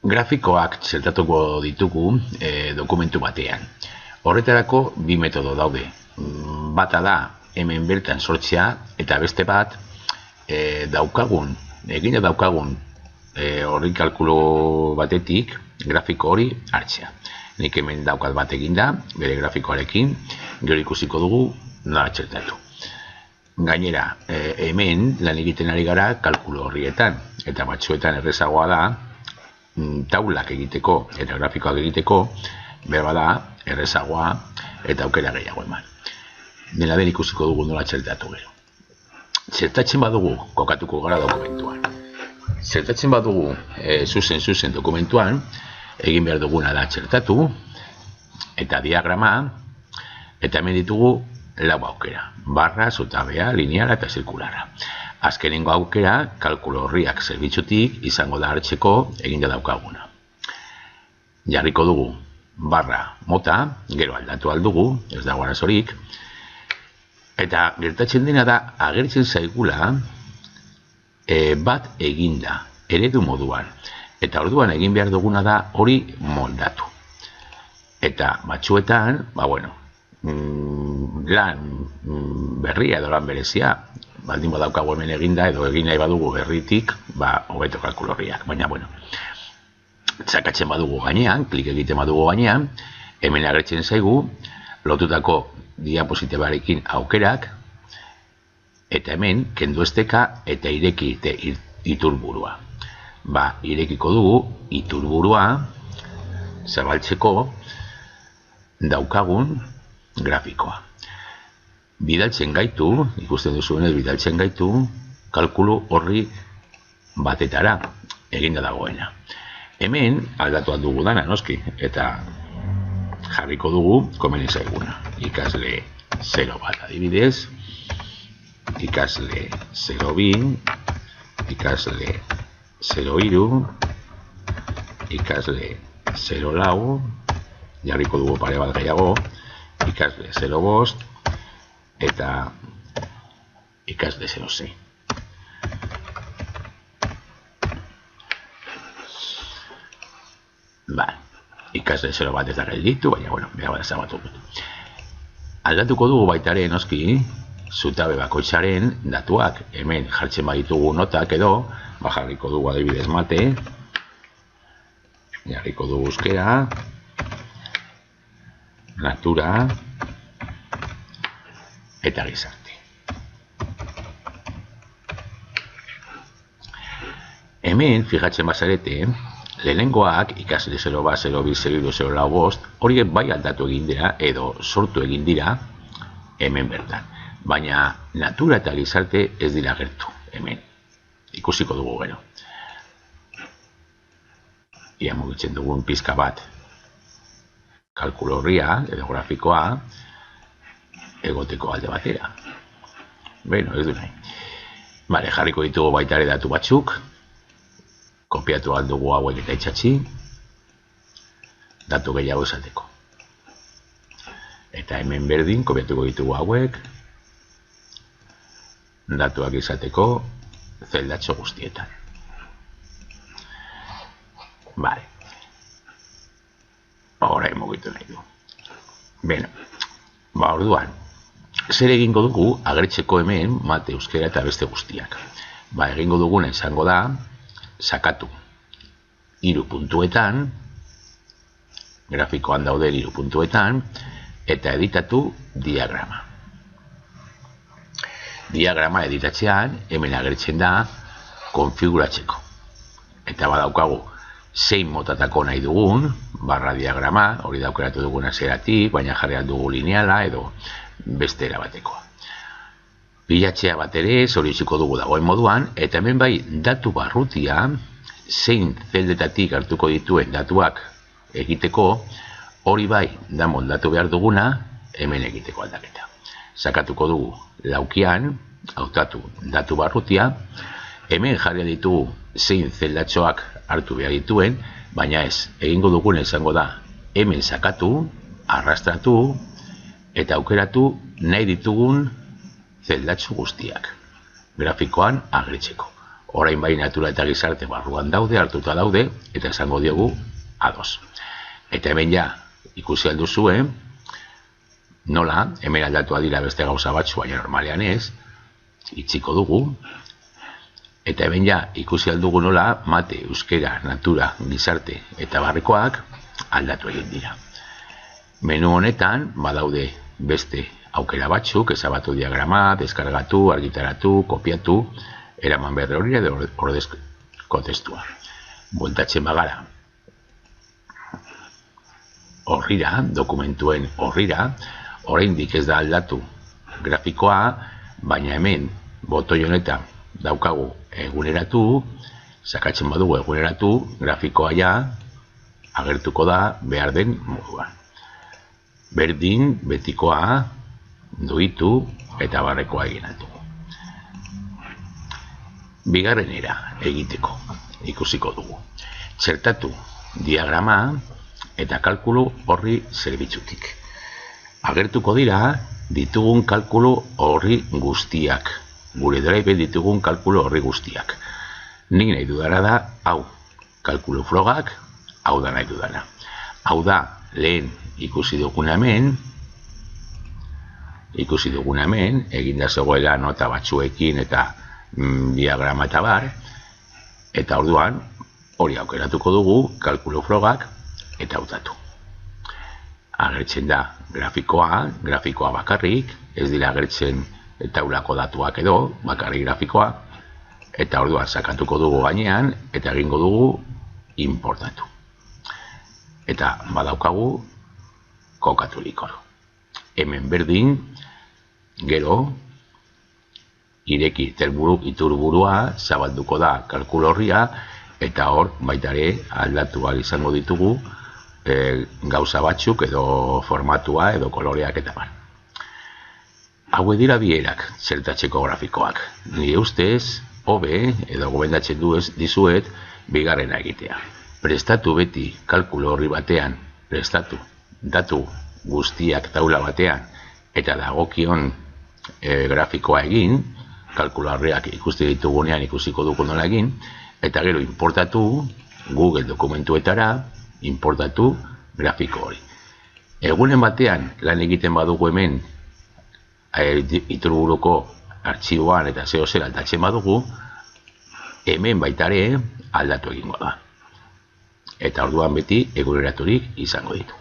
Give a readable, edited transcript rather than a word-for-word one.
Grafikoak txertatuko ditugu dokumentu batean. Horretarako bi metodo daude. Bata da hemen bertan sortzea eta beste bat egina daukagun horri kalkulo batetik grafiko hori hartzea. Nik hemen daukat bat eginda, bere grafikoarekin, gero ikusiko dugu nola txertatu. Gainera, hemen lan egiten ari gara kalkulo horrietan, eta batzuetan errezagoa da, taulak egiteko eta grafikoak egiteko, berba da, errezagoa eta aukera gehiago eman. Dena den ikusiko dugu nola txertatu gero. Txertatzen badugu, kokatuko gara dokumentuan. Txertatzen badugu zuzen dokumentuan, egin behar duguna da txertatu, eta diagrama, eta hemen ditugu lau aukera, barra, zutabea, lineala eta zirkulara. Azkenengo aukera, kalkulo horriak zerbitzutik izango da hartzeko eginda daukaguna. Jarriko dugu barra mota, gero aldatu aldugu, ez dago arazorik, eta gertatzen dena da agertzen zaigula bat eginda, eredu moduan. Eta orduan egin behar duguna da hori moldatu. Eta batzuetan, lan berria edo lan berezia, baldin badaukagu hemen eginda edo egin nahi badugu berritik, hobeto kalkulo horriak. Baina, txakatzen badugu gainean, klik egiten badugu gainean, hemen agertzen zaigu, lotutako diapositibarekin aukerak, eta hemen kendu esteka eta ireki iturburua. Irekiko dugu iturburua zabaltzeko daukagun grafikoa. Bidaltzen gaitu, ikusten duzuenez bidaltzen gaitu, kalkulu horri batetara eginda dagoena. Hemen aldatu aldugu dana, noski, eta jarriko dugu komeni zaiguna. Ikasle 0 adibidez, ikasle 0-2, ikasle 0-3, ikasle 0-4, jarriko dugu pare bat gehiago, ikasle 0-5, eta ikasle 0-6. Ikasle 0-1 ez da gelditu, baina, bera bat ezabatuko. Aldatuko dugu baitare noski, zutabe bakoitzaren datuak, hemen jartzen baditugu notak edo, jarriko dugu adibidez mate, jarriko dugu euskera, natura, eta gizarte. Hemen, fijatzen bazarete, lehenengoak ikasle 0-1, 0-2, 0-3, 0-4, horiek bai aldatu egin dira edo sortu egin dira hemen bertan. Baina natura eta gizarte ez dira gertu hemen. Ikusiko dugu gero. Ia mugitzen dugun pizka bat kalkulo horria edo grafikoa egoteko alde batera. Ez du nahi. Jarriko ditugu baitare datu batzuk, kopiatu aldugu hauek eta itxatzi, datu gehiago esateko. Eta hemen berdin, kopiatuko ditugu hauek, datuak izateko zeldatxo guztietan. Horain mugitu nahi du. Orduan, zer egingo dugu agertzeko hemen mate, euskera eta beste guztiak. Egingo duguna izango da, sakatu 3 puntuetan, grafikoan daude 3 puntuetan, eta editatu diagrama. Diagrama editatzean, hemen agertzen da konfiguratzeko. Eta badaukagu, zein motatako nahi dugun, barra diagrama, hori daukeratu dugun azeratik, baina jarri aldugu lineala edo beste erabatekoa. Bilatzea bat ere, hori iziko dugu dagoen moduan, eta hemen bai datu barrutia, zein zeldetatik hartuko dituen datuak egiteko, hori bai da moldatu behar duguna, hemen egiteko aldaketa. Sakatuko dugu laukian, hautatu datu barrutia, hemen jarri ditugu zein zeldatxoak hartu behar dituen, baina ez, egingo duguna izango da, hemen sakatu, arrastratu, eta aukeratu nahi ditugun zeldatxo guztiak, grafikoan agritzeko. Orain bai natura eta gizarte barruan daude, hartuta daude, eta esango diogu ados. Eta hemen ja, ikusi alduzue, nola, hemen aldatua dira beste gauza batzu, baina normalean ez, itxiko dugu, eta hemen ja, ikusi aldugu nola, mate, euskera, natura, gizarte eta barrekoak aldatu egin dira. Menu honetan, badaude beste aukera batzuk, ezabatu diagrama, deskargatu, argitaratu, kopiatu, eraman behar hori edo ordezko testua. Bueltatzen bagara horrira, dokumentuen horrira, oraindik ez da aldatu grafikoa, baina hemen botoi honetan daukagu eguneratu, sakatzen badugu eguneratu, grafikoa ja agertuko da behar den moduan. Berdin, betikoa, duitu eta barrekoa eginatu. Bigarrenera egiteko ikusiko dugu. Txertatu diagrama eta kalkulu horri zerbitzutik. Agertuko dira ditugun kalkulu horri guztiak. Gure drive ditugun kalkulu horri guztiak. Nik nahi dudana da, hau, kalkulu frogak, hau da nahi dudana. Hau da, lehen ikusi duguna hemen, eginda zegoela nota batzuekin eta diagrama eta bar, eta orduan, hori aukeratuko dugu, kalkulu frogak, eta hautatu. Agertzen da grafikoa bakarrik, ez dira agertzen taulako datuak edo, bakarrik grafikoa, eta orduan sakatuko dugu gainean, eta egingo dugu importatu. Eta badaukagu kokaturik oro. Hemen berdin, gero, ireki iturburua, zabalduko da kalkulu horria, eta hor baitare aldatu ahal izango ditugu gauza batzuk edo formatua edo koloreak eta bar. Hau dira bierak txertatzeko grafikoak. Nire ustez, hobe edo gomendatzen dizuet bigarrena egitea. Prestatu beti kalkulu horri batean, prestatu datu guztiak taula batean eta dagokion grafikoa egin, kalkulu horriak ikusti ditugunean ikusiko dugu nola egin, eta gero importatu Google dokumentuetara, importatu grafiko hori. Egunen batean lan egiten badugu hemen iturburuko artxiboan eta zeo zer aldatzen badugu, hemen baitare aldatu egingo da. Eta orduan beti eguneraturik izango ditu.